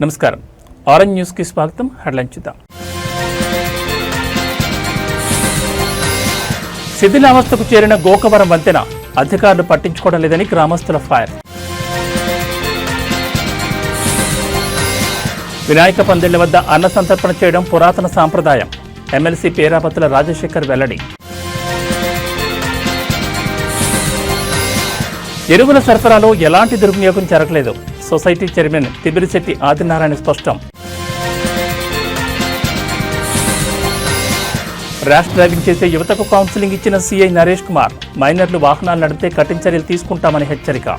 నమస్కారం orange news కి స్వాగతం. హెడ్లైన్ చూద్దాం. శిథిలావస్థకు చేరిన గోకవరం వంతెన అధికారులు పట్టించుకోవడం లేదని గ్రామస్తుల ఫైర్. వినాయక పందిళ్ల వద్ద అన్న సంతర్పణ చేయడం పురాతన సాంప్రదాయం. ఎమ్మెల్సీ పేరాపతుల రాజశేఖర్ వెల్లడి. ఎరువుల సరఫరాలో ఎలాంటి దుర్వినియోగం జరగలేదు. సొసైటీ చైర్మన్ తిబిరిశెట్టి ఆదినారాయణ స్పష్టం. ర్యాష్ డ్రైవింగ్ చేసే యువతకు కౌన్సిలింగ్ ఇచ్చిన సీఐ నరేష్ కుమార్. మైనర్లు వాహనాలు నడిపితే కఠిన చర్యలు తీసుకుంటామని హెచ్చరిక.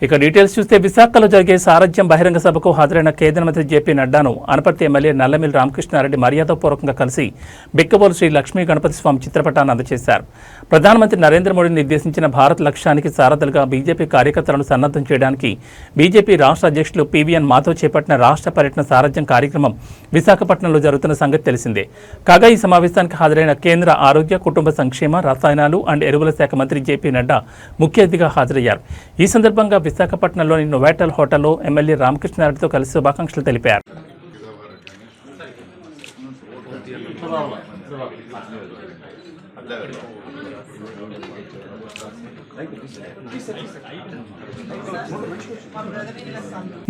ఇక డీటెయిల్స్ చూస్తే విశాఖలో జరిగే సారథ్యం బహిరంగ సభకు హాజరైన కేంద్ర మంత్రి జేపీ నడ్డాను అనపర్తి ఎమ్మెల్యే నల్లమిల్లి రామకృష్ణారెడ్డి మర్యాదపూర్వకంగా కలిసి బిక్కబోలు శ్రీ లక్ష్మీ గణపతి స్వామి చిత్రపటాన్ని అందజేశారు. ప్రధానమంత్రి నరేంద్ర మోడీ నిర్దేశించిన భారత్ లక్ష్యానికి సారథులుగా బీజేపీ కార్యకర్తలను సన్నద్ధం చేయడానికి బీజేపీ రాష్ట్ర అధ్యక్షులు పీవీఎన్ మాధవ్ చేపట్టిన రాష్ట్ర పర్యటన సారథ్యం కార్యక్రమం విశాఖపట్నంలో జరుగుతున్న సంగతి తెలిసిందే. కాగా ఈ సమావేశానికి హాజరైన కేంద్ర ఆరోగ్య కుటుంబ సంక్షేమ రసాయనాలు అండ్ ఎరువుల శాఖ మంత్రి జేపీ నడ్డా ముఖ్య అతిథిగా హాజరయ్యారు. ఈ సందర్భంగా విశాఖపట్నంలోని నోవాటల్ హోటల్లో ఎమ్మెల్యే రామకృష్ణారెడ్డితో కలిసి శుభాకాంక్షలు తెలిపారు.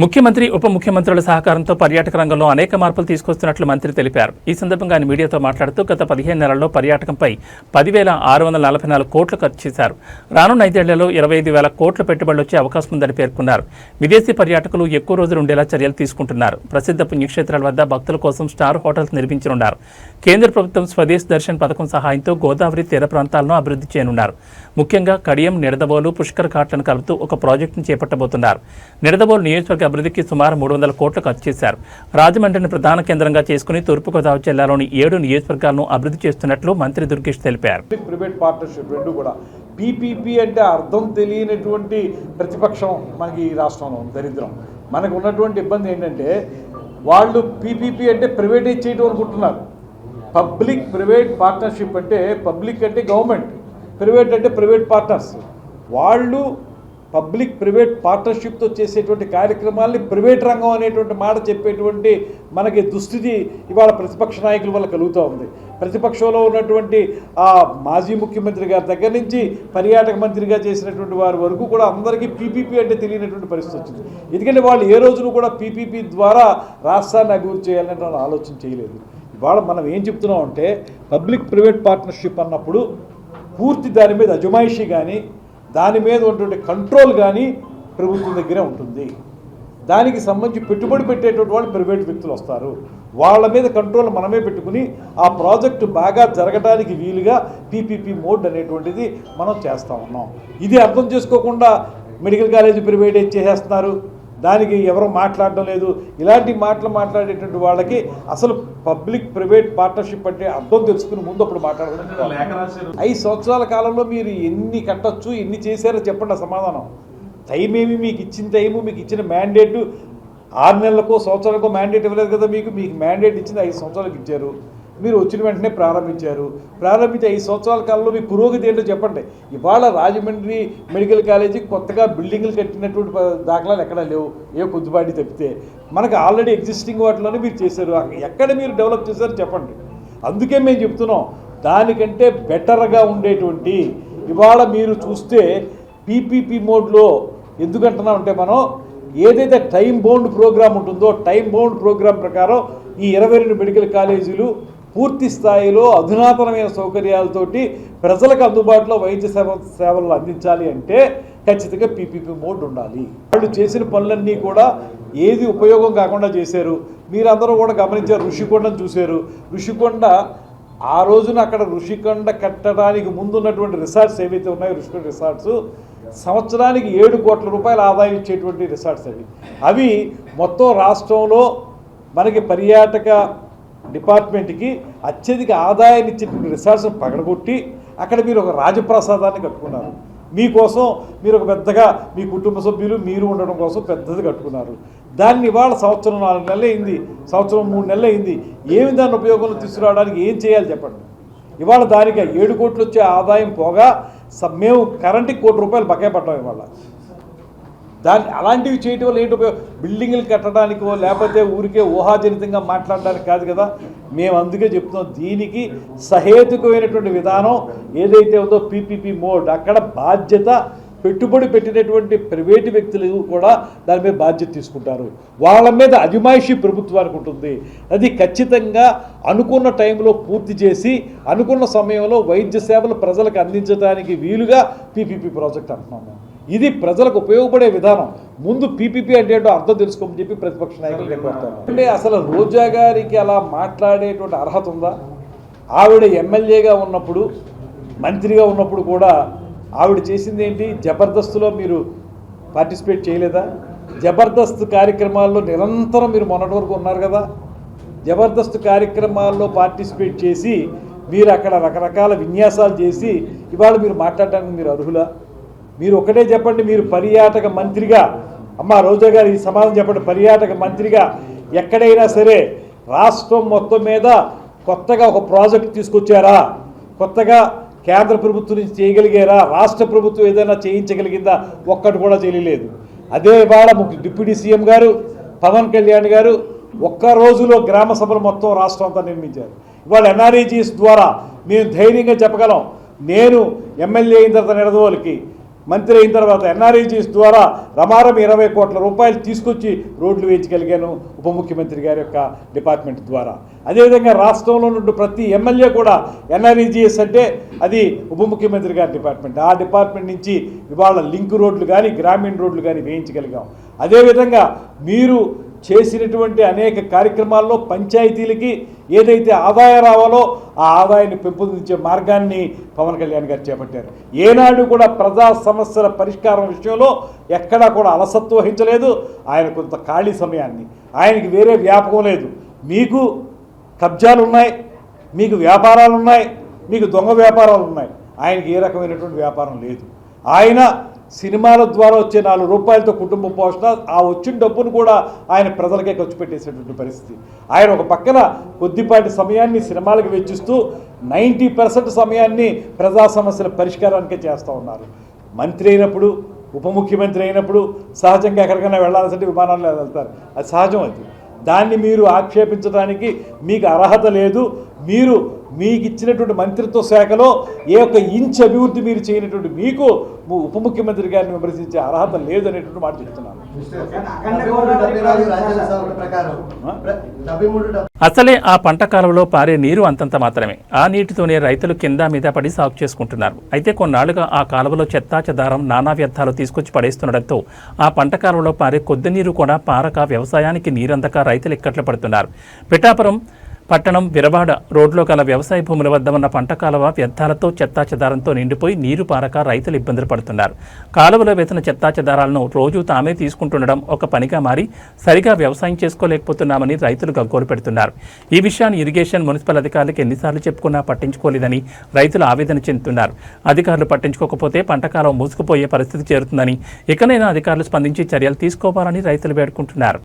ముఖ్యమంత్రి ఉప ముఖ్యమంత్రుల సహకారంతో పర్యాటక రంగంలో అనేక మార్పులు తీసుకొస్తున్నట్లు మంత్రి తెలిపారు. ఈ సందర్భంగా ఆయన మీడియాతో మాట్లాడుతూ గత 15 నెలల్లో పర్యాటకంపై 10,644 కోట్లు ఖర్చు చేశారు. రానున్న 5 ఏళ్లలో 25,000 కోట్ల పెట్టుబడులు వచ్చే అవకాశం ఉందని పేర్కొన్నారు. విదేశీ పర్యాటకులు ఎక్కువ రోజులు ఉండేలా చర్యలు తీసుకుంటున్నారు. ప్రసిద్ధ పుణ్యక్షేత్రాల వద్ద భక్తుల కోసం స్టార్ హోటల్స్ నిర్మించనున్నారు. కేంద్ర ప్రభుత్వం స్వదేశ్ దర్శన్ పథకం సహాయంతో గోదావరి తీర ప్రాంతాలను అభివృద్ధి చేయనున్నారు. ముఖ్యంగా కడియం, నిడదవోలు, పుష్కర్ ఘాట్లను కలుపుతూ ఒక ప్రాజెక్టును చేపట్టబోతున్నారు. నిడదవోలు నియోజకవర్గ అభివృద్ధికి సుమారు 300 కోట్లు ఖర్చు చేశారు. రాజమండ్రిని ప్రధాన కేంద్రంగా చేసుకుని తూర్పుగోదావరి జిల్లాలోని 7 నియోజకవర్గాలను అభివృద్ధి చేస్తున్నట్లు మంత్రి దుర్గేష్ తెలిపారు. ప్రైవేట్ పార్ట్నర్షిప్ రెండు కూడా పీపీపీ అంటే అర్థం తెలియనటువంటి ప్రతిపక్షం మనకి ఈ రాష్ట్రంలో దరిద్రం. మనకు ఉన్నటువంటి ఇబ్బంది ఏంటంటే వాళ్ళు పీపీపీ అంటే ప్రైవేటైజ్ చేయడం అనుకుంటున్నారు. పబ్లిక్ ప్రైవేట్ పార్ట్నర్షిప్ అంటే పబ్లిక్ అంటే గవర్నమెంట్, ప్రైవేట్ అంటే ప్రైవేట్ పార్ట్నర్స్. వాళ్ళు పబ్లిక్ ప్రైవేట్ పార్ట్నర్షిప్తో చేసేటువంటి కార్యక్రమాల్ని ప్రైవేట్ రంగం అనేటువంటి మాట చెప్పేటువంటి మనకి దుస్థితి ఇవాళ ప్రతిపక్ష నాయకుల వల్ల కలుగుతూ ఉంది. ప్రతిపక్షంలో ఉన్నటువంటి ఆ మాజీ ముఖ్యమంత్రి గారి దగ్గర నుంచి పర్యాటక మంత్రిగా చేసినటువంటి వారి వరకు కూడా అందరికీ పీపీపీ అంటే తెలియనటువంటి పరిస్థితి వచ్చింది. ఎందుకంటే వాళ్ళు ఏ రోజును కూడా పీపీపీ ద్వారా రాష్ట్రాన్ని అభివృద్ధి చేయాలని ఆలోచన చేయలేదు. ఇవాళ మనం ఏం చెప్తున్నాం అంటే పబ్లిక్ ప్రైవేట్ పార్ట్నర్షిప్ అన్నప్పుడు పూర్తి దాని మీద అజమాయిషీ కానీ దాని మీద ఉన్నటువంటి కంట్రోల్ కానీ ప్రభుత్వం దగ్గరే ఉంటుంది. దానికి సంబంధించి పెట్టుబడి పెట్టేటువంటి వాళ్ళు ప్రైవేట్ వ్యక్తులు వస్తారు. వాళ్ళ మీద కంట్రోల్ మనమే పెట్టుకుని ఆ ప్రాజెక్టు బాగా జరగడానికి వీలుగా పీపీపీ మోడ్ అనేటువంటిది మనం చేస్తూ ఉన్నాం. ఇది అర్థం చేసుకోకుండా మెడికల్ కాలేజీ ప్రైవేటైజ్ చేసేస్తున్నారు, దానికి ఎవరు మాట్లాడడం లేదు. ఇలాంటి మాటలు మాట్లాడేటువంటి వాళ్ళకి అసలు పబ్లిక్ ప్రైవేట్ పార్ట్నర్షిప్ అంటే అర్థం తెలుసుకుని ముందు అప్పుడు మాట్లాడడం. 5 సంవత్సరాల కాలంలో మీరు ఎన్ని కట్టచ్చు, ఎన్ని చేశారో చెప్పండి సమాధానం. టైం ఏమి మీకు ఇచ్చిన టైము, మీకు ఇచ్చిన మ్యాండేటు 6 నెలలకో సంవత్సరాలకో మ్యాండేట్ ఇవ్వలేదు కదా. మీకు మ్యాండేట్ ఇచ్చింది 5 సంవత్సరాలకు ఇచ్చారు. మీరు వచ్చిన వెంటనే ప్రారంభించి 5 సంవత్సరాల కాలంలో మీ పురోగతి ఏంటో చెప్పండి. ఇవాళ రాజమండ్రి మెడికల్ కాలేజీ కొత్తగా బిల్డింగ్లు కట్టినటువంటి దాఖలాలు ఎక్కడా లేవు, ఏ కొద్దిపాటి తప్పితే. మనకు ఆల్రెడీ ఎగ్జిస్టింగ్ వాటిలోనే మీరు చేశారు. ఎక్కడ మీరు డెవలప్ చేశారో చెప్పండి. అందుకే మేము చెప్తున్నాం దానికంటే బెటర్గా ఉండేటువంటి ఇవాళ మీరు చూస్తే పీపీపీ మోడ్లో ఎందుకంటున్నామంటే మనం ఏదైతే టైం బౌండ్ ప్రోగ్రామ్ ఉంటుందో టైం బౌండ్ ప్రోగ్రాం ప్రకారం ఈ 22 మెడికల్ కాలేజీలు పూర్తి స్థాయిలో అధునాతనమైన సౌకర్యాలతోటి ప్రజలకు అందుబాటులో వైద్య సేవలను అందించాలి అంటే ఖచ్చితంగా పీపీపీ మోడ్ ఉండాలి. వాళ్ళు చేసిన పనులన్నీ కూడా ఏది ఉపయోగం కాకుండా చేశారు. మీరందరూ కూడా గమనించారు, ఋషికొండను చూశారు. ఋషికొండ ఆ రోజున అక్కడ ఋషికొండ కట్టడానికి ముందున్నటువంటి రిసార్ట్స్ ఏవైతే ఉన్నాయో ఋషికొండ రిసార్ట్స్ సంవత్సరానికి 7 కోట్ల రూపాయల ఆదాయం ఇచ్చేటువంటి రిసార్ట్స్ అవి మొత్తం రాష్ట్రంలో మనకి పర్యాటక డిపార్ట్మెంట్కి అత్యధిక ఆదాయాన్ని ఇచ్చేటువంటి రిసార్ట్స్ని పగడగొట్టి అక్కడ మీరు ఒక రాజప్రసాదాన్ని కట్టుకున్నారు. మీకోసం మీరు ఒక పెద్దగా మీ కుటుంబ సభ్యులు మీరు ఉండడం కోసం పెద్దది కట్టుకున్నారు. దాన్ని ఇవాళ సంవత్సరం 4 నెలలు అయింది, సంవత్సరం 3 నెలలు అయింది. ఏమి దాన్ని ఉపయోగంలో తీసుకురావడానికి ఏం చేయాలి చెప్పండి. ఇవాళ దానికి 7 కోట్లు వచ్చే ఆదాయం పోగా మేము కరెంటుకి ₹1 కోటి బకాయి పడ్డాం. ఇవాళ అలాంటివి చేయటం వల్ల ఏంటి ఉపయోగం? బిల్డింగ్లు కట్టడానికో లేకపోతే ఊరికే ఊహాజనితంగా మాట్లాడడానికి కాదు కదా. మేము అందుకే చెప్తున్నాం, దీనికి సహేతుకమైనటువంటి విధానం ఏదైతే ఉందో పీపీపీ మోడ్, అక్కడ బాధ్యత పెట్టుబడి పెట్టినటువంటి ప్రైవేటు వ్యక్తులు కూడా దాని మీద బాధ్యత తీసుకుంటారు. వాళ్ళ మీద అజమాయిషీ ప్రభుత్వానికి ఉంటుంది. అది ఖచ్చితంగా అనుకున్న టైంలో పూర్తి చేసి అనుకున్న సమయంలో వైద్య సేవలు ప్రజలకు అందించడానికి వీలుగా పీపీపీ ప్రాజెక్ట్ అంటున్నాము. ఇది ప్రజలకు ఉపయోగపడే విధానం. ముందు పీపీపీ అంటే ఏంటో అర్థం తెలుసుకోమని చెప్పి ప్రతిపక్ష నాయకులు చెప్పారు. అంటే అసలు రోజా గారికి అలా మాట్లాడేటువంటి అర్హత ఉందా? ఆవిడ ఎమ్మెల్యేగా ఉన్నప్పుడు, మంత్రిగా ఉన్నప్పుడు కూడా ఆవిడ చేసింది ఏంటి? జబర్దస్త్లో మీరు పార్టిసిపేట్ చేయలేదా? జబర్దస్త్ కార్యక్రమాల్లో నిరంతరం మీరు మొన్నటి వరకు ఉన్నారు కదా. జబర్దస్త్ కార్యక్రమాల్లో పార్టిసిపేట్ చేసి మీరు అక్కడ రకరకాల విన్యాసాలు చేసి ఇవాళ మీరు మాట్లాడడానికి మీరు అర్హులా? మీరు ఒకటే చెప్పండి, మీరు పర్యాటక మంత్రిగా, అమ్మ రోజా గారు ఈ సమాధానం చెప్పండి, పర్యాటక మంత్రిగా ఎక్కడైనా సరే రాష్ట్రం మొత్తం మీద కొత్తగా ఒక ప్రాజెక్ట్ తీసుకొచ్చారా? కొత్తగా కేంద్ర ప్రభుత్వం నుంచి చేయగలిగారా? రాష్ట్ర ప్రభుత్వం ఏదైనా చేయించగలిగిందా? ఒక్కటి కూడా చేయలేదు. అదే ఇవాళ డిప్యూటీ సీఎం గారు పవన్ కళ్యాణ్ గారు ఒక్క రోజులో గ్రామ సభలు మొత్తం రాష్ట్రం అంతా నిర్మించారు. ఇవాళ ఎన్ఆర్ఈజీఎస్ ద్వారా మేము ధైర్యంగా చెప్పగలం, నేను ఎమ్మెల్యే అయిన తర్వాత నిడదవోలుకి మంత్రి అయిన తర్వాత ఎన్ఆర్ఈజీఎస్ ద్వారా రమారం 20 కోట్ల రూపాయలు తీసుకొచ్చి రోడ్లు వేయించగలిగాను ఉప ముఖ్యమంత్రి గారి యొక్క డిపార్ట్మెంట్ ద్వారా. అదేవిధంగా రాష్ట్రంలో నుండి ప్రతి ఎమ్మెల్యే కూడా ఎన్ఆర్ఈజీఎస్ అంటే అది ఉప ముఖ్యమంత్రి గారి డిపార్ట్మెంట్, ఆ డిపార్ట్మెంట్ నుంచి ఇవాళ లింక్ రోడ్లు కానీ గ్రామీణ రోడ్లు కానీ వేయించగలిగాం. అదేవిధంగా మీరు చేసినటువంటి అనేక కార్యక్రమాల్లో పంచాయతీలకి ఏదైతే ఆదాయం రావాలో ఆ ఆదాయాన్ని పెంపొందించే మార్గాన్ని పవన్ కళ్యాణ్ గారు చేపట్టారు. ఏనాడు కూడా ప్రజా సమస్యల పరిష్కారం విషయంలో ఎక్కడా కూడా అలసత్వం వహించలేదు. ఆయన కొంత ఖాళీ సమయాన్ని, ఆయనకి వేరే వ్యాపకం లేదు. మీకు కబ్జాలు ఉన్నాయి, మీకు వ్యాపారాలు ఉన్నాయి, మీకు దొంగ వ్యాపారాలు ఉన్నాయి. ఆయనకి ఏ రకమైనటువంటి వ్యాపారం లేదు. ఆయన సినిమాల ద్వారా వచ్చే 4 రూపాయలతో కుటుంబ పోషణ, ఆ వచ్చిన డబ్బును కూడా ఆయన ప్రజలకే ఖర్చు పెట్టేసేటువంటి పరిస్థితి. ఆయన ఒక పక్కన కొద్దిపాటి సమయాన్ని సినిమాలకు వెచ్చిస్తూ 90% సమయాన్ని ప్రజా సమస్యల పరిష్కారానికే చేస్తూ ఉన్నారు. మంత్రి అయినప్పుడు, ఉప ముఖ్యమంత్రి అయినప్పుడు సహజంగా ఎక్కడికైనా వెళ్ళాల్సింటే విమానాల్లో వెళ్తారు, అది సహజం. అది దాన్ని మీరు ఆక్షేపించడానికి మీకు అర్హత లేదు. మీకు ఇచ్చినటువంటి మంత్రిత్వ శాఖలో ఏ ఒక్క ఇంచ్ అభివృద్ధి మీరు చేయనటువంటి మీకు ఉప ముఖ్యమంత్రి గారిని విమర్శించే అర్హత లేదు అనేటువంటి మాట చెప్తున్నాను. అసలే ఆ పంట కాలంలో పారే నీరు అంతంత మాత్రమే. ఆ నీటితోనే రైతులు కింద మీద పడి సాగు చేసుకుంటున్నారు. అయితే కొన్నాళ్లుగా ఆ కాలువలో చెత్తా చెదారం, నానా వ్యర్థాలు తీసుకొచ్చి పడేస్తుండటంతో ఆ పంట కాలంలో పారే కొద్ది నీరు కూడా పారక వ్యవసాయానికి నీరందక రైతులు ఇక్కట్లు పడుతున్నారు. పిఠాపురం పట్టణం విరవాడ రోడ్లో గల వ్యవసాయ భూముల వద్ద ఉన్న పంట కాలువ వ్యర్థాలతో చెత్తా చెదారంతో నిండిపోయి నీరు పారక రైతులు ఇబ్బందులు పడుతున్నారు. కాలువలో వేసిన చెత్తా చెదారాలను రోజు తామే తీసుకుంటుండడం ఒక పనిగా మారి సరిగా వ్యవసాయం చేసుకోలేకపోతున్నామని రైతులు గగ్గోలు పెడుతున్నారు. ఈ విషయాన్ని ఇరిగేషన్, మున్సిపల్ అధికారులకు ఎన్నిసార్లు చెప్పుకున్నా పట్టించుకోలేదని రైతులు ఆవేదన చెందుతున్నారు. అధికారులు పట్టించుకోకపోతే పంట కాలువ మూసుకుపోయే పరిస్థితి చేరుతుందని, ఇకనైనా అధికారులు స్పందించి చర్యలు తీసుకోవాలని రైతులు వేడుకుంటున్నారు.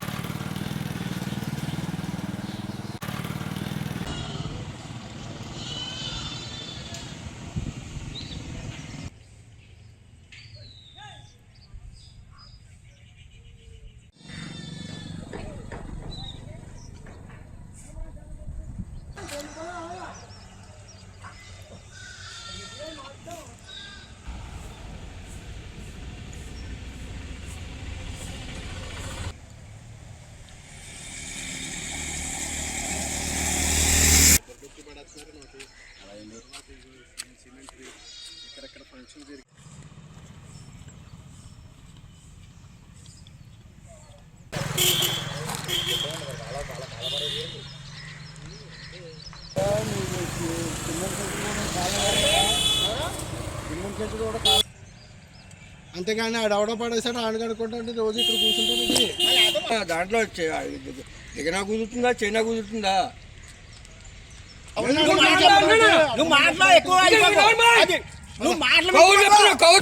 అంతేగాని ఆడ అవడ పడేసాడు ఆడ కనుక్కుంటే రోజు ఇక్కడ కూర్చుంటుంది. దాంట్లో దిగనా కుదురుతుందా, చైనా కుదురుతుందా?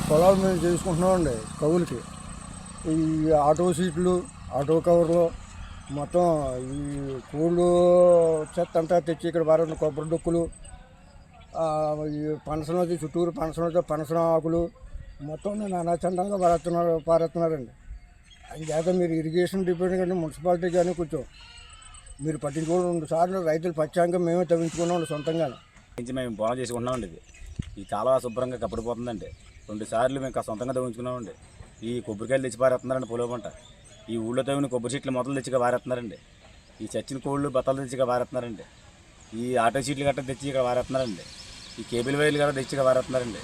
పొలాలు మేము చేసుకుంటున్నామండి. కవులకి ఈ ఆటో సీట్లు, ఆటో కవర్లు మొత్తం ఈ కూళ్ళు చెత్త అంతా తెచ్చి ఇక్కడ పారేస్తున్న కొబ్బరి డొక్కులు, ఈ పనసలు చుట్టూరు పనసలు, పనసన ఆకులు మొత్తం నానా చందంగా పారేస్తున్నారండి. అంచేత మీరు ఇరిగేషన్ డిపార్ట్మెంట్ కానీ మున్సిపాలిటీ కానీ కొంచెం మీరు పట్టించుకోవడం 2 సార్లు రైతులు పచ్చాంగం మేమే తవ్వించుకున్నాం సొంతంగా నుంచి మేము బోనం చేసుకుంటున్నామండి. ఇది ఈ కాలువ శుభ్రంగా కప్పడిపోతుందండి. 2 సార్లు మేము సొంతంగా తవ్వించుకున్నామండి. ఈ కొబ్బరికాయలు తెచ్చి పారేస్తున్నారండి పొలం పంట. ఈ ఊళ్ళో తవ్విన కొబ్బరి చెట్లు మొదలు తెచ్చిగా పారేస్తున్నారండి. ఈ చచ్చిన కోళ్ళు బత్తాలు తెచ్చిగా పారేస్తున్నారండి. ఈ ఆటో సీట్లు గట్రా తెచ్చి ఇక్కడ పారేస్తున్నారండి. ఈ కేబుల్ వైర్లు గట్రా తెచ్చిగా పారేస్తున్నారండి.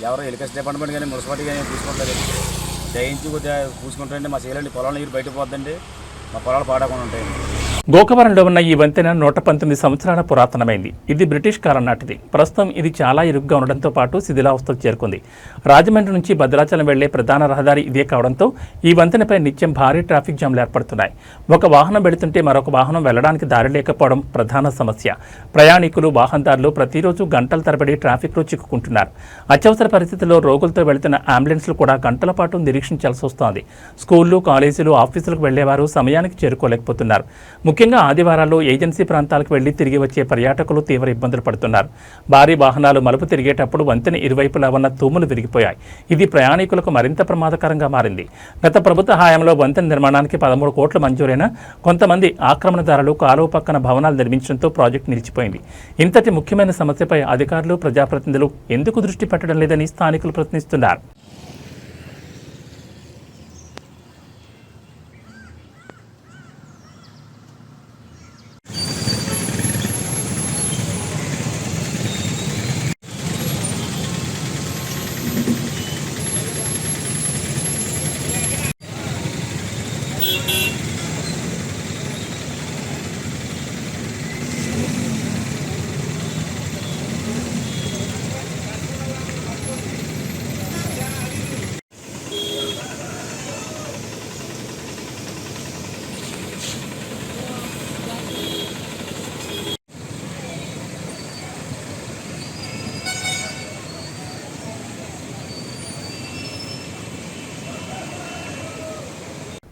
ఎవరో ఎలక్ట్రిసిటీ డిపార్ట్మెంట్ కానీ మున్సిపాలిటీ కానీ పూసుకుంటారండి. దయించి కొద్దిగా పూసుకుంటారండి. మా చేయాలండి పొలంలో నీరు బయటకు పోద్దండి. మా పొలాలు పాడకుండా ఉంటాయండి. గోకవరంలో ఉన్న ఈ వంతెన 119 సంవత్సరాల పురాతనమైంది. ఇది బ్రిటిష్ కాలం నాటిది. ప్రస్తుతం ఇది చాలా ఇరుగ్గా ఉండడంతో పాటు శిథిలావస్థకు చేరుకుంది. రాజమండ్రి నుంచి భద్రాచలం వెళ్లే ప్రధాన రహదారి ఇదే కావడంతో ఈ వంతెనపై నిత్యం భారీ ట్రాఫిక్ జామ్లు ఏర్పడుతున్నాయి. ఒక వాహనం వెళుతుంటే మరొక వాహనం వెళ్లడానికి దారి లేకపోవడం ప్రధాన సమస్య. ప్రయాణికులు, వాహనదారులు ప్రతిరోజు గంటల తరబడి ట్రాఫిక్లో చిక్కుకుంటున్నారు. అత్యవసర పరిస్థితుల్లో రోగులతో వెళుతున్న అంబులెన్స్లు కూడా గంటల పాటు నిరీక్షించాల్సి వస్తోంది. స్కూళ్లు, కాలేజీలు, ఆఫీసులకు వెళ్లేవారు సమయానికి చేరుకోలేకపోతున్నారు. ముఖ్యంగా ఆదివారాల్లో ఏజెన్సీ ప్రాంతాలకు వెళ్లి తిరిగి వచ్చే పర్యాటకులు తీవ్ర ఇబ్బందులు పడుతున్నారు. భారీ వాహనాలు మలుపు తిరిగేటప్పుడు వంతెన ఇరువైపులా ఉన్న తూములు విరిగిపోయాయి. ఇది ప్రయాణికులకు మరింత ప్రమాదకరంగా మారింది. గత ప్రభుత్వ హయాంలో వంతెన నిర్మాణానికి 13 కోట్లు మంజూరైనా కొంతమంది ఆక్రమణదారులు కాలువ పక్కన భవనాలు నిర్మించడంతో ప్రాజెక్టు నిలిచిపోయింది. ఇంతటి ముఖ్యమైన సమస్యపై అధికారులు, ప్రజాప్రతినిధులు ఎందుకు దృష్టి పెట్టడం లేదని స్థానికులు ప్రశ్నిస్తున్నారు.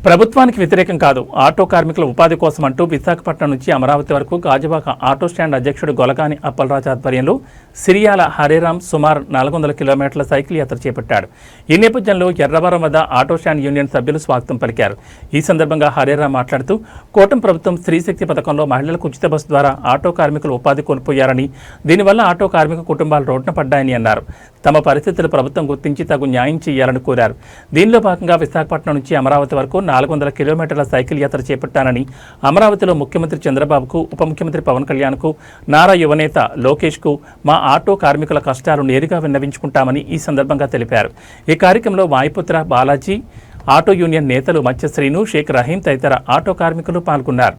ప్రభుత్వానికి వ్యతిరేకం కాదు, ఆటో కార్మికుల ఉపాధి కోసం అంటూ విశాఖపట్నం నుంచి అమరావతి వరకు గాజువాక ఆటో స్టాండ్ అధ్యక్షుడు గొలగాని అప్పలరాజు ఆధ్వర్యంలో సిరియాల హరేరామ్ సుమారు 400 కిలోమీటర్ల సైకిల్ యాత్ర చేపట్టాడు. ఈ నేపథ్యంలో ఎర్రవరం వద్ద ఆటో స్టాండ్ యూనియన్ సభ్యులు స్వాగతం పలికారు. ఈ సందర్భంగా హరేరామ్ మాట్లాడుతూ కూటమి ప్రభుత్వం స్త్రీశక్తి పథకంలో మహిళలకు ఉచిత బస్సు ద్వారా ఆటో కార్మికులు ఉపాధి కోల్పోయారని, దీనివల్ల ఆటో కార్మిక కుటుంబాలు రోడ్డున పడ్డాయని అన్నారు. తమ పరిస్థితులు ప్రభుత్వం గుర్తించి తగు న్యాయం చేయాలని కోరారు. దీనిలో భాగంగా విశాఖపట్నం నుంచి అమరావతి వరకు 400 కిలోమీటర్ల సైకిల్ యాత్ర చేపట్టానని, అమరావతిలో ముఖ్యమంత్రి చంద్రబాబుకు, ఉప ముఖ్యమంత్రి పవన్ కళ్యాణ్కు, నారా యువనేత లోకేష్కు మా ఆటో కార్మికుల కష్టాలు నేరుగా విన్నవించుకుంటామని ఈ సందర్భంగా తెలిపారు. ఈ కార్యక్రమంలో వాయుపుత్ర బాలాజీ, ఆటో యూనియన్ నేతలు మత్స్యశ్రీను, షేక్ రహీం తదితర ఆటో కార్మికులు పాల్గొన్నారు.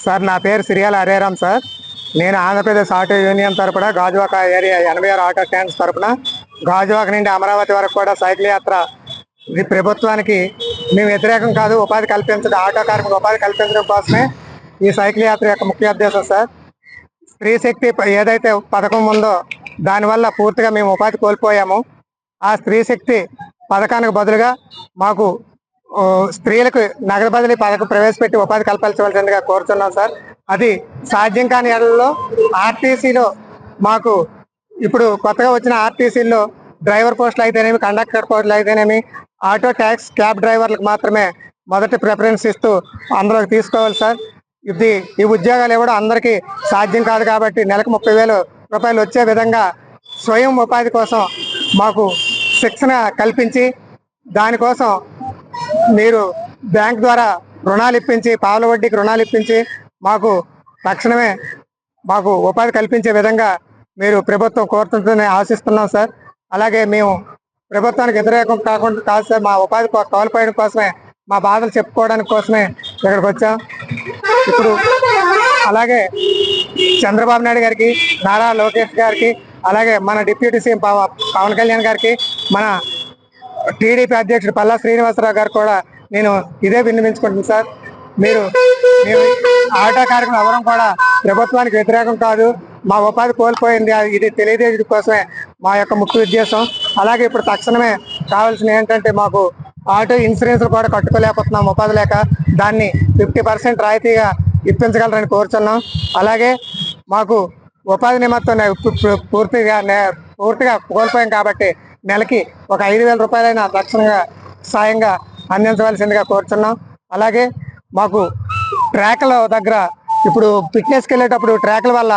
సార్, నా పేరు సిరియాల హరేరామ్ సార్. నేను ఆంధ్రప్రదేశ్ ఆటో యూనియన్ తరపున గాజువాక ఏరియా 86 ఆటో స్టాండ్స్ తరపున గాజువాక నుండి అమరావతి వరకు కూడా సైకిల్ యాత్ర. ఇది ప్రభుత్వానికి మేము వ్యతిరేకం కాదు, ఉపాధి కల్పించడం, ఆటో కార్మిక ఉపాధి కల్పించడం కోసమే ఈ సైకిల్ యాత్ర యొక్క ముఖ్య ఉద్దేశం సార్. స్త్రీ శక్తి ఏదైతే పథకం ఉందో దానివల్ల పూర్తిగా మేము ఉపాధి కోల్పోయాము. ఆ స్త్రీ శక్తి పథకానికి బదులుగా మాకు స్త్రీలకు నగదు బదిలీ పథకం ప్రవేశపెట్టి ఉపాధి కల్పించవలసిందిగా కోరుతున్నాం సార్. అది సాధ్యం కాని ఏళ్లలో ఆర్టీసీలో మాకు ఇప్పుడు కొత్తగా వచ్చిన ఆర్టీసీల్లో డ్రైవర్ పోస్టులు అయితేనేమి, కండక్టర్ పోస్టులు అయితేనేమి, ఆటో ట్యాక్స్ క్యాబ్ డ్రైవర్లకు మాత్రమే మొదటి ప్రిఫరెన్స్ ఇస్తూ అందులోకి తీసుకోవాలి సార్. ఈ ఉద్యోగాలు ఇవ్వడం అందరికీ సాధ్యం కాదు కాబట్టి నెలకు 30,000 రూపాయలు వచ్చే విధంగా స్వయం ఉపాధి కోసం మాకు శిక్షణ కల్పించి, దానికోసం మీరు బ్యాంక్ ద్వారా రుణాలు ఇప్పించి, పావుల వడ్డీకి రుణాలు ఇప్పించి మాకు తక్షణమే మాకు ఉపాధి కల్పించే విధంగా మీరు ప్రభుత్వం కోరుతుందని ఆశిస్తున్నాం సార్. అలాగే మేము ప్రభుత్వానికి వ్యతిరేకం కాకుండా కాదు సార్, మా ఉపాధి కోల్పోయడం కోసమే, మా బాధలు చెప్పుకోవడానికి కోసమే ఇక్కడికి వచ్చాం. ఇప్పుడు అలాగే చంద్రబాబు నాయుడు గారికి, నారా లోకేష్ గారికి, అలాగే మన డిప్యూటీ సీఎం పవన్ కళ్యాణ్ గారికి, మన టీడీపీ అధ్యక్షుడు పల్లా శ్రీనివాసరావు గారు కూడా నేను ఇదే విన్నవించుకుంటున్నాను సార్. మేము ఆటో కార్మికులు ఎవరం కూడా ప్రభుత్వానికి వ్యతిరేకం కాదు. మా ఉపాధి కోల్పోయింది, ఇది తెలియజేయడం కోసమే మా యొక్క ముఖ్య ఉద్దేశం. అలాగే ఇప్పుడు తక్షణమే కావాల్సిన ఏంటంటే మాకు ఆటో ఇన్సూరెన్స్లు కూడా కట్టుకోలేకపోతున్నాం ఉపాధి లేక. దాన్ని 50% రాయితీగా ఇప్పించగలరని కోరుచున్నాం. అలాగే మాకు ఉపాధి నిమిత్తం పూర్తిగా కోల్పోయాం కాబట్టి నెలకి ఒక 5,000 రూపాయలైనా తక్షణంగా సాయంగా అందించవలసిందిగా కోరుచున్నాం. అలాగే మాకు ట్రాక్ల దగ్గర ఇప్పుడు ఫిట్నెస్కి వెళ్ళేటప్పుడు ట్రాక్ల వల్ల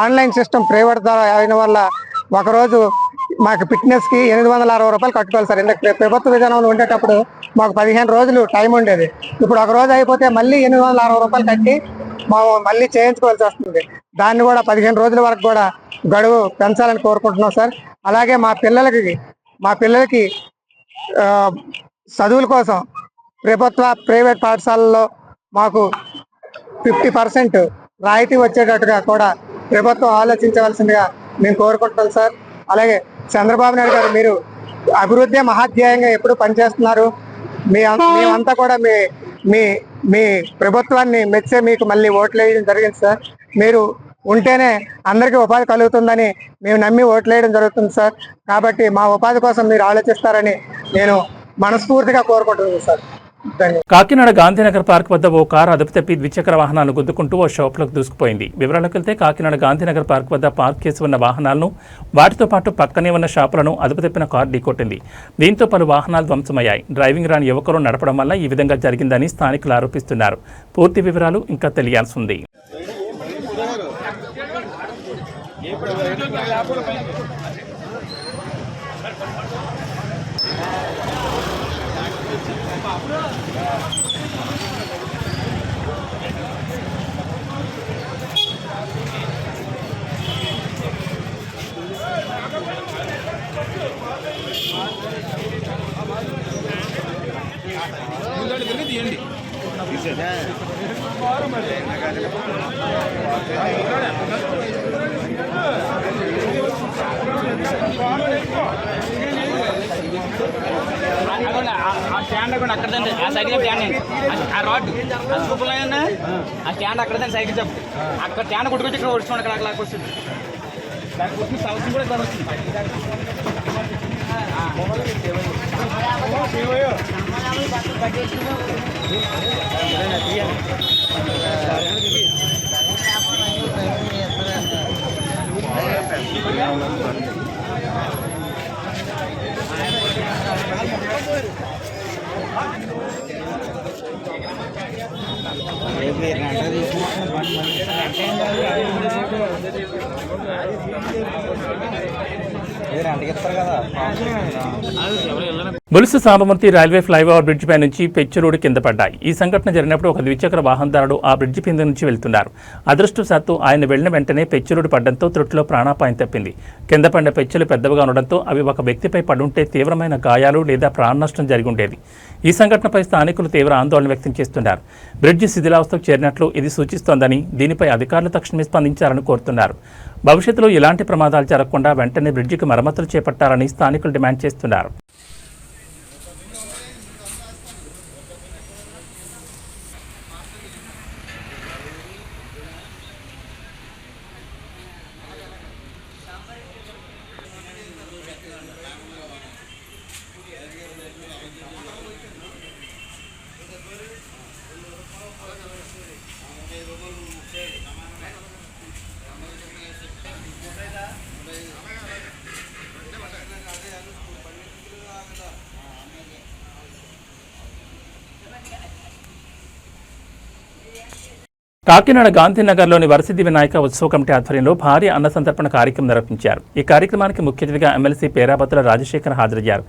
ఆన్లైన్ సిస్టమ్ ప్రైవేట్ ద్వారా అయిన వల్ల ఒకరోజు మాకు ఫిట్నెస్కి 860 రూపాయలు కట్టుకోవాలి సార్. ఎందుకంటే ప్రభుత్వ విధానంలో ఉండేటప్పుడు మాకు 15 రోజులు టైం ఉండేది. ఇప్పుడు ఒక రోజు అయిపోతే మళ్ళీ 860 రూపాయలు కట్టి మళ్ళీ చేయించుకోవాల్సి వస్తుంది. దాన్ని కూడా 15 రోజుల వరకు కూడా గడువు పెంచాలని కోరుకుంటున్నాం సార్. అలాగే మా పిల్లలకి చదువుల కోసం ప్రభుత్వ ప్రైవేట్ పాఠశాలల్లో మాకు 50% రాయితీ వచ్చేటట్టుగా కూడా ప్రభుత్వం ఆలోచించవలసిందిగా మేము కోరుకుంటున్నాం సార్. అలాగే చంద్రబాబు నాయుడు గారు మీరు అభివృద్ధి మహాధ్యేయంగా ఎప్పుడు పనిచేస్తున్నారు. మేమంతా కూడా మీ ప్రభుత్వాన్ని మెచ్చే మీకు మళ్ళీ ఓట్లు వేయడం జరిగింది సార్. మీరు ఉంటేనే అందరికీ ఉపాధి కలుగుతుందని మేము నమ్మి ఓట్లు వేయడం జరుగుతుంది సార్. కాబట్టి మా ఉపాధి కోసం మీరు ఆలోచిస్తారని నేను మనస్ఫూర్తిగా కోరుకుంటున్నాను సార్. కాకినాడ గాంధీనగర్ పార్క్ వద్ద ఓ కారు అదుపు తప్పి ద్విచక్ర వాహనాలను గుద్దుకుంటూ ఓ షాప్లోకి దూసుకుపోయింది. వివరాలకు వెళ్తే కాకినాడ గాంధీనగర్ పార్క్ వద్ద పార్క్ చేసి ఉన్న వాహనాలను వాటితో పాటు పక్కనే ఉన్న షాపులను అదుపు తప్పిన కారు ఢీకొట్టింది. దీంతో పలు వాహనాలు ధ్వంసమయ్యాయి. డ్రైవింగ్ రాని యువకులు నడపడం వల్ల ఈ విధంగా జరిగిందని స్థానికులు ఆరోపిస్తున్నారు. పూర్తి వివరాలు ఇంకా తెలియాల్సి ఉంది. స్టాండ్ అక్కడదండి ఆ సైకిల్ స్టాండ్ ఆ రాడ్ సూపర్ ఆ స్టాండ్ అక్కడదండి సైకిల్ చెప్పు అక్కడ స్టాండ్ కొట్టుకొచ్చి ఇక్కడ వస్తుంది అక్కడ అక్కడ వస్తుంది దానికి వచ్చిన సౌత్యం కూడా ఇక్కడ వస్తుంది. Bolusu Sambamurthy railway flyover bridge పై నుంచి పెచ్చులుడి కింద పడ్డాయి. ఈ సంఘటన జరిగినప్పుడు ఒక ద్విచక్ర వాహనదారుడు ఆ బ్రిడ్జి కింద నుంచి వెళ్తున్నారు. అదృష్టవశాత్తు ఆయన వెళ్లిన వెంటనే పెచ్చులుడి పడడంతో త్రుటిలో ప్రాణాపాయం తప్పింది. కింద పడిన పెచ్చులు పెద్దవిగా ఉండడంతో అవి ఒక వ్యక్తిపై పడుంటే తీవ్రమైన గాయాలు లేదా ప్రాణనష్టం జరిగి ఉండేది. ఈ సంఘటనపై స్థానికులు తీవ్ర ఆందోళన వ్యక్తం చేస్తున్నారు. బ్రిడ్జి శిథిలావస్థకు చేరినట్లు ఇది సూచిస్తోందని, దీనిపై అధికారులు తక్షణమే స్పందించాలని కోరుతున్నారు. భవిష్యత్తులో ఇలాంటి ప్రమాదాలు జరగకుండా వెంటనే బ్రిడ్జికి మరమ్మతులు చేపట్టాలని స్థానికులు డిమాండ్ చేస్తున్నారు. కాకినాడ గాంధీనగర్లోని వరసిద్ధి వినాయక ఉత్సవ కమిటీ ఆధ్వర్యంలో భారీ అన్న సంతర్పణ కార్యక్రమం నిర్వహించారు. ఈ కార్యక్రమానికి ముఖ్య అతిథిగా ఎమ్మెల్సీ పేరాబత్తుల రాజశేఖర్ హాజరయ్యారు.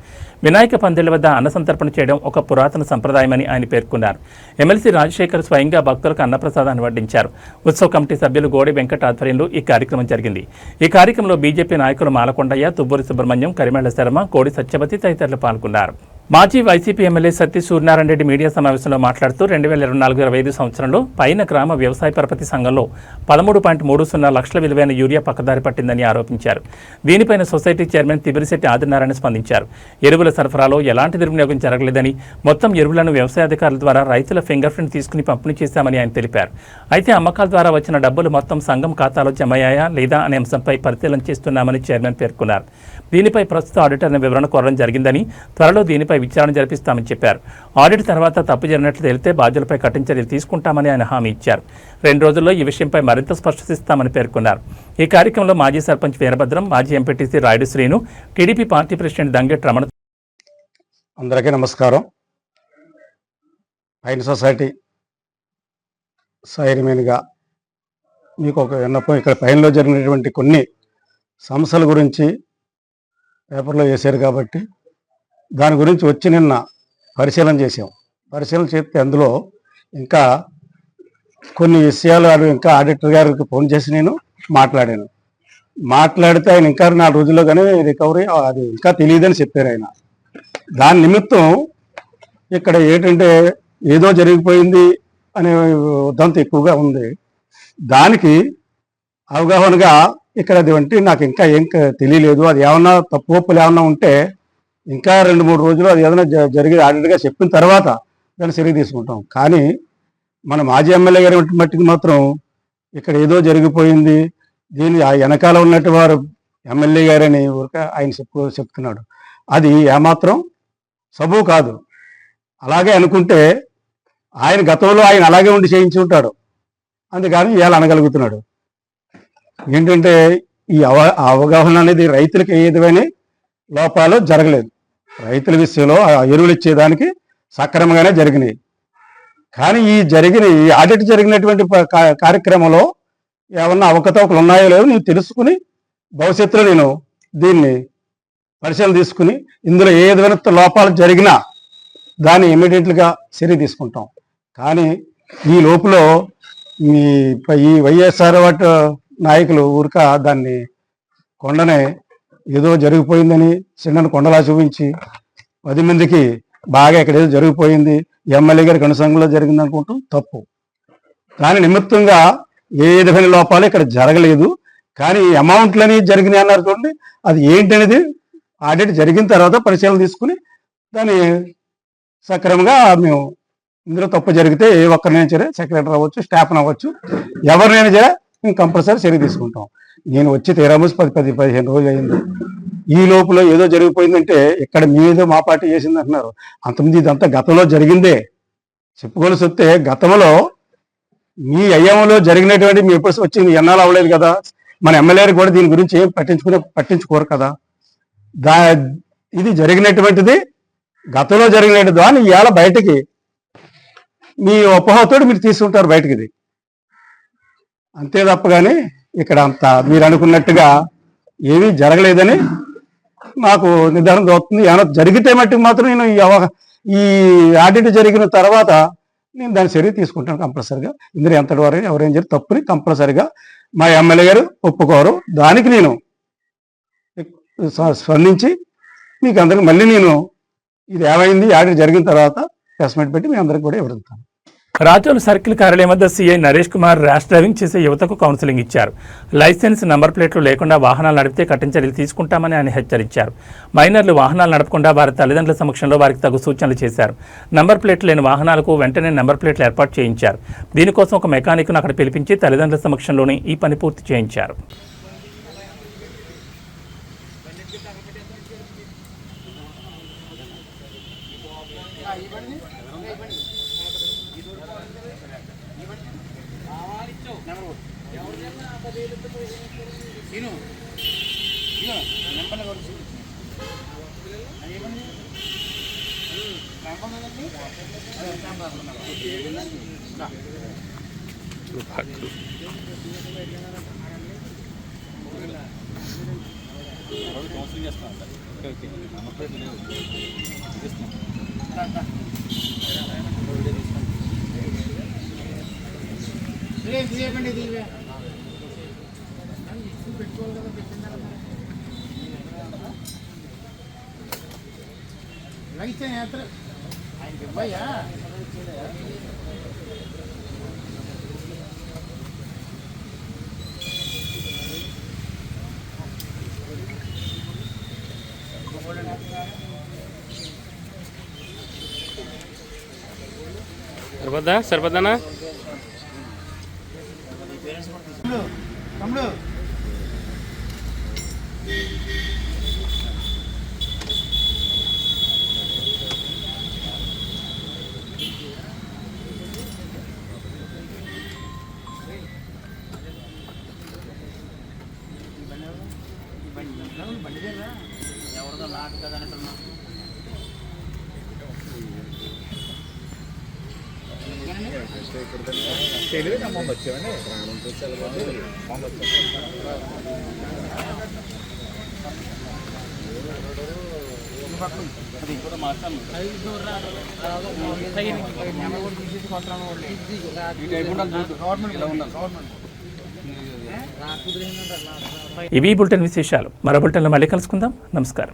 వినాయక పందిళ్ల వద్ద అన్న సంతర్పణ చేయడం ఒక పురాతన సంప్రదాయమని ఆయన పేర్కొన్నారు. ఎమ్మెల్సీ రాజశేఖర్ స్వయంగా భక్తులకు అన్నప్రసాదాన్ని వడ్డించారు. ఉత్సవ కమిటీ సభ్యులు గోడి వెంకట్ ఆధ్వర్యంలో ఈ కార్యక్రమం జరిగింది. ఈ కార్యక్రమంలో బీజేపీ నాయకులు మాలకొండయ్య, తుబ్బూరి సుబ్రహ్మణ్యం, కరిమేళ్ల శర్మ, కోడి సత్యవతి తదితరులు పాల్గొన్నారు. మాజీ YCP MLA Satti Suryanarayana Reddy media సమావేశంలో మాట్లాడుతూ 2024-25 సంవత్సరంలో పైన గ్రామ వ్యవసాయ పరపతి సంఘంలో 13.30 లక్షల విలువైన యూరియా పక్కదారి పట్టిందని ఆరోపించారు. దీనిపైన సొసైటీ చైర్మన్ తిబిరిశెట్టి ఆదినారాయణ స్పందించారు. ఎరువుల సరఫరాలో ఎలాంటి దుర్వినియోగం జరగలేదని, మొత్తం ఎరువులను వ్యవసాయ అధికారుల ద్వారా రైతుల ఫింగర్ ప్రింట్ తీసుకుని పంపిణీ చేశామని ఆయన తెలిపారు. అయితే అమ్మకాల ద్వారా వచ్చిన డబ్బులు మొత్తం సంఘం ఖాతాలో జమ అయ్యాయా లేదా అనే అంశంపై పరిశీలన చేస్తున్నామని చైర్మన్ పేర్కొన్నారు. దీనిపై ప్రస్తుత ఆడిటర్ని వివరణ కోరడం జరిగిందని, త్వరలో దీనిపై విచారణ జరిపిస్తామని చెప్పారు. ఆడిట్ తర్వాత తప్పు జరిగినట్లు తేలితే బాధ్యులపై కఠిన చర్యలు తీసుకుంటామని ఆయన హామీ ఇచ్చారు. 2 రోజుల్లో ఈ విషయంపై మరింత స్పష్టతిస్తామని పేర్కొన్నారు. ఈ కార్యక్రమంలో మాజీ సర్పంచ్ వీరభద్రం, మాజీ MPTC Rayudu Srinu, TDP party president Danget Ramana. అందరికీ నమస్కారం. పైన సొసైటీ చైర్మన్గా మీకు ఒక విన్నపం. ఇక్కడ పైనలో జరిగినటువంటి కొన్ని సమస్యల గురించి పేపర్లో వేశారు కాబట్టి దాని గురించి వచ్చి నిన్న పరిశీలన చేసాం. పరిశీలన చేస్తే అందులో ఇంకా కొన్ని విషయాలు ఇంకా ఆడిటర్ గారికి ఫోన్ చేసి నేను మాట్లాడితే ఆయన ఇంకా 4 రోజుల్లో కానీ రికవరీ అది ఇంకా తెలియదని చెప్పారు ఆయన. దాని నిమిత్తం ఇక్కడ ఏంటంటే ఏదో జరిగిపోయింది అనే ఉదంతం ఎక్కువగా ఉంది. దానికి అవగాహనగా ఇక్కడ అది అంటే నాకు ఇంకా ఏం తెలియలేదు. అది ఏమన్నా తప్పు ఒప్పులు ఏమన్నా ఉంటే ఇంకా 2-3 రోజులు అది ఏదైనా జరిగి ఆడిట్గా చెప్పిన తర్వాత దాన్ని చర్య తీసుకుంటాం. కానీ మన మాజీ ఎమ్మెల్యే గారి మట్టికి మాత్రం ఇక్కడ ఏదో జరిగిపోయింది, దీని ఆ వెనకాల ఉన్నట్టు వారు ఎమ్మెల్యే గారని ఊరిక ఆయన చెప్తున్నాడు. అది ఏమాత్రం సబు కాదు. అలాగే అనుకుంటే ఆయన గతంలో ఆయన అలాగే ఉండి చేయించి ఉంటాడు, అందుకని ఇవాళ అనగలుగుతున్నాడు. ఏంటంటే ఈ అవగాహన అనేది రైతులకు ఏ విధమైన లోపాలు జరగలేదు. రైతుల విషయంలో ఎరువులు ఇచ్చేదానికి సక్రమంగానే జరిగినాయి. కానీ ఈ ఆడిట్ జరిగినటువంటి కార్యక్రమంలో ఏమన్నా అవకతవకలు ఉన్నాయో లేవో నేను తెలుసుకుని భవిష్యత్తులో నేను దీన్ని పరిశీలన తీసుకుని ఇందులో ఏ విధమైన లోపాలు జరిగినా దాన్ని ఇమీడియట్గా చర్య తీసుకుంటాం. కానీ ఈ లోపల ఈ వైఎస్ఆర్ నాయకులు ఊరిక దాన్ని కొండనే ఏదో జరిగిపోయిందని చిన్న కొండలా చూపించి 10 మందికి బాగా ఇక్కడ ఏదో జరిగిపోయింది, ఎమ్మెల్యే గారికి అనుసంగంలో జరిగింది అనుకుంటాం తప్పు. దాని నిమిత్తంగా ఏ విధమైన లోపాలు ఇక్కడ జరగలేదు. కానీ అమౌంట్లని జరిగినాయి అన్నారు చూడండి, అది ఏంటనేది ఆడిట్ జరిగిన తర్వాత పరిశీలన తీసుకుని దాన్ని సక్రమంగా మేము ఇందులో తప్పు జరిగితే ఏ ఒక్కరినైనా సరే, సెక్రటరీ అవ్వచ్చు, స్టాఫ్ అవ్వచ్చు, ఎవరినైనా సరే మేము కంపల్సరీ చర్య తీసుకుంటాం. నేను వచ్చి 15 రోజులు అయింది. ఈ లోపల ఏదో జరిగిపోయిందంటే ఇక్కడ మీదో మా పార్టీ చేసింది అంటున్నారు. అంతమంది ఇదంతా గతంలో జరిగిందే. చెప్పుకోవాల్సి వస్తే గతంలో మీ అయ్యంలో జరిగినటువంటి మీ ఎప్పుడు వచ్చింది ఎన్నాళ్ళు అవ్వలేదు కదా. మన ఎమ్మెల్యేలు కూడా దీని గురించి ఏం పట్టించుకోరు కదా. ఇది జరిగినటువంటిది గతంలో జరిగినట్టు దాన్ని ఇవాళ బయటకి మీ ఉపహోతోడు మీరు తీసుకుంటారు బయటకి. ఇది అంతే తప్ప కానీ ఇక్కడ అంతా మీరు అనుకున్నట్టుగా ఏమీ జరగలేదని నాకు నిర్ధారణ దొరుకుతుంది. ఏమైనా జరిగితే మట్టుకు మాత్రం నేను ఈ ఆడిట్ జరిగిన తర్వాత నేను దాని చర్య తీసుకుంటాను కంపల్సరిగా. ఇందులో ఎంతటి వారు ఎవరేం జరిగి తప్పుని కంపల్సరిగా మా ఎమ్మెల్యే గారు ఒప్పుకోరు. దానికి నేను స్పందించి మీకు అందరికి మళ్ళీ నేను ఇది ఏమైంది ఆడిట్ జరిగిన తర్వాత ప్రెస్ మీట్ పెట్టి మీ అందరికి కూడా వివరిస్తాను. రాజోలు సర్కిల్ కార్యాలయం వద్ద CI Naresh Kumar rash driving చేసే యువతకు కౌన్సిలింగ్ ఇచ్చారు. లైసెన్స్, నంబర్ ప్లేట్లు లేకుండా వాహనాలు నడిపితే కఠిన చర్యలు తీసుకుంటామని ఆయన హెచ్చరించారు. మైనర్లు వాహనాలు నడపకుండా వారి తల్లిదండ్రుల సమక్షంలో వారికి తగు సూచనలు చేశారు. నంబర్ ప్లేట్లు లేని వాహనాలకు వెంటనే నంబర్ ప్లేట్లు ఏర్పాటు చేయించారు. దీనికోసం ఒక మెకానిక్ను అక్కడ పిలిపించి తల్లిదండ్రుల సమక్షంలోనే ఈ పని పూర్తి చేయించారు. సరిపోద్దానా ఇవి బులెటిన్ విశేషాలు. మరో బులెటిన్లో మళ్ళీ కలుసుకుందాం. నమస్కారం.